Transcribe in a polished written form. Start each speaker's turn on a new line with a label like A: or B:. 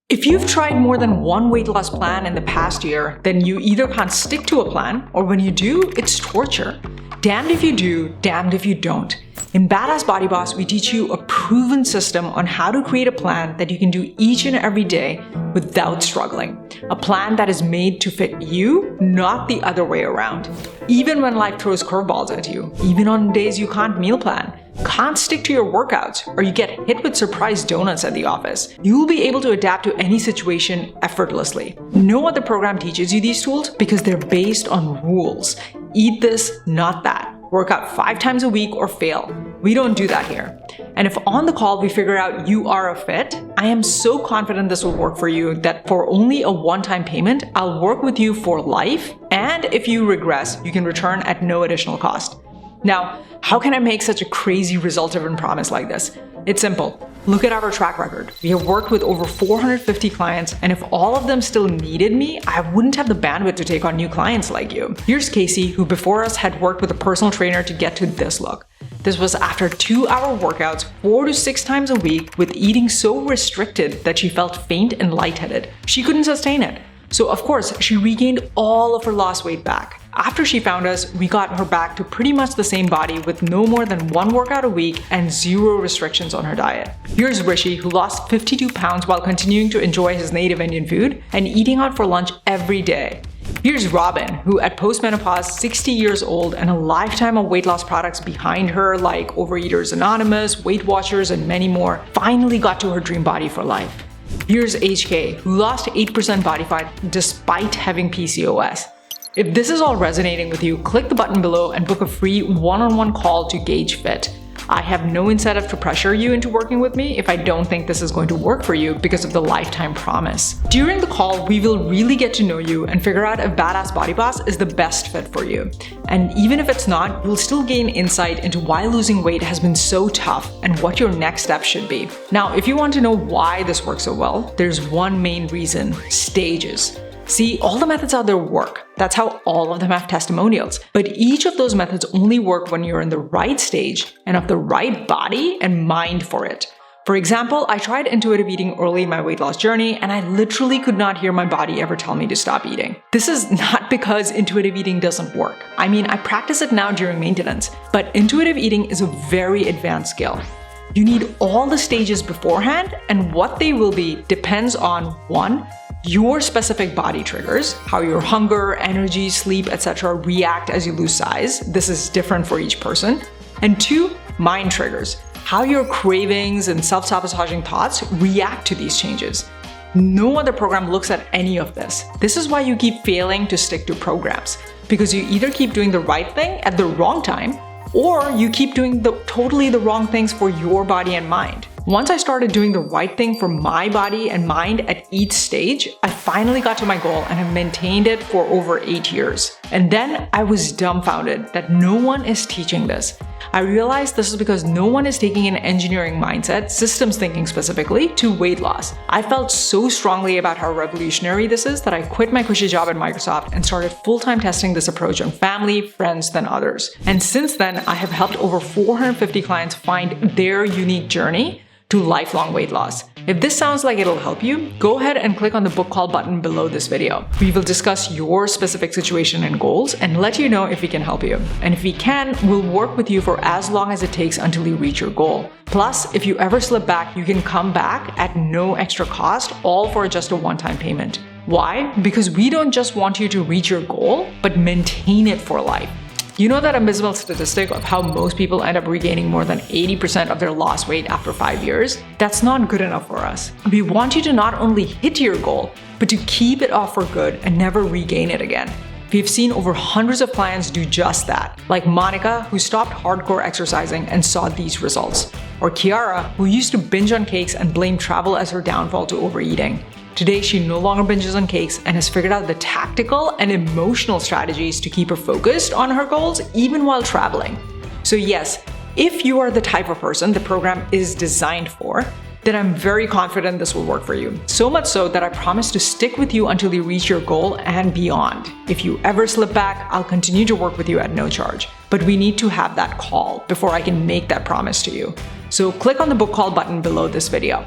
A: If you've tried more than one weight loss plan in the past year, then you either can't stick to a plan, or when you do, it's torture. Damned if you do, damned if you don't. In Badass Body Boss, we teach you a proven system on how to create a plan that you can do each and every day without struggling. A plan that is made to fit you, not the other way around. Even when life throws curveballs at you, even on days you can't meal plan, can't stick to your workouts, or you get hit with surprise donuts at the office, you will be able to adapt to any situation effortlessly. No other program teaches you these tools because they're based on rules. Eat this, not that. Work out 5 times a week or fail. We don't do that here. And if on the call we figure out you are a fit, I am so confident this will work for you that for only a one-time payment, I'll work with you for life. And if you regress, you can return at no additional cost. Now, how can I make such a crazy result-driven promise like this? It's simple. Look at our track record. We have worked with over 450 clients, and if all of them still needed me, I wouldn't have the bandwidth to take on new clients like you. Here's Casey, who before us had worked with a personal trainer to get to this look. This was after 2-hour workouts 4 to 6 times a week with eating so restricted that she felt faint and lightheaded. She couldn't sustain it. So of course, she regained all of her lost weight back. After she found us, we got her back to pretty much the same body with no more than 1 workout a week and 0 restrictions on her diet. Here's Rishi, who lost 52 pounds while continuing to enjoy his native Indian food and eating out for lunch every day. Here's Robin, who at postmenopause, 60 years old and a lifetime of weight loss products behind her like Overeaters Anonymous, Weight Watchers, and many more, finally got to her dream body for life. Here's HK, who lost 8% body fat despite having PCOS. If this is all resonating with you, click the button below and book a free one-on-one call to gauge fit. I have no incentive to pressure you into working with me if I don't think this is going to work for you because of the lifetime promise. During the call, we will really get to know you and figure out if Badass Body Boss is the best fit for you. And even if it's not, you'll still gain insight into why losing weight has been so tough and what your next step should be. Now, if you want to know why this works so well, there's one main reason: stages. See, all the methods out there work. That's how all of them have testimonials. But each of those methods only work when you're in the right stage and of the right body and mind for it. For example, I tried intuitive eating early in my weight loss journey, and I literally could not hear my body ever tell me to stop eating. This is not because intuitive eating doesn't work. I mean, I practice it now during maintenance, but intuitive eating is a very advanced skill. You need all the stages beforehand, and what they will be depends on 1, your specific body triggers, how your hunger, energy, sleep, etc. react as you lose size. This is different for each person. And 2, mind triggers, how your cravings and self-sabotaging thoughts react to these changes. No other program looks at any of this. This is why you keep failing to stick to programs, because you either keep doing the right thing at the wrong time, or you keep doing totally the wrong things for your body and mind. Once I started doing the right thing for my body and mind at each stage, I finally got to my goal and have maintained it for over 8 years. And then I was dumbfounded that no one is teaching this. I realized this is because no one is taking an engineering mindset, systems thinking specifically, to weight loss. I felt so strongly about how revolutionary this is that I quit my cushy job at Microsoft and started full-time testing this approach on family, friends, then others. And since then, I have helped over 450 clients find their unique journey to lifelong weight loss. If this sounds like it'll help you, go ahead and click on the book call button below this video. We will discuss your specific situation and goals and let you know if we can help you. And if we can, we'll work with you for as long as it takes until you reach your goal. Plus, if you ever slip back, you can come back at no extra cost, all for just a one-time payment. Why? Because we don't just want you to reach your goal, but maintain it for life. You know that abysmal statistic of how most people end up regaining more than 80% of their lost weight after 5 years? That's not good enough for us. We want you to not only hit your goal, but to keep it off for good and never regain it again. We've seen over hundreds of clients do just that, like Monica, who stopped hardcore exercising and saw these results, or Kiara, who used to binge on cakes and blame travel as her downfall to overeating. Today, she no longer binges on cakes and has figured out the tactical and emotional strategies to keep her focused on her goals even while traveling. So yes, if you are the type of person the program is designed for, then I'm very confident this will work for you. So much so that I promise to stick with you until you reach your goal and beyond. If you ever slip back, I'll continue to work with you at no charge. But we need to have that call before I can make that promise to you. So click on the book call button below this video.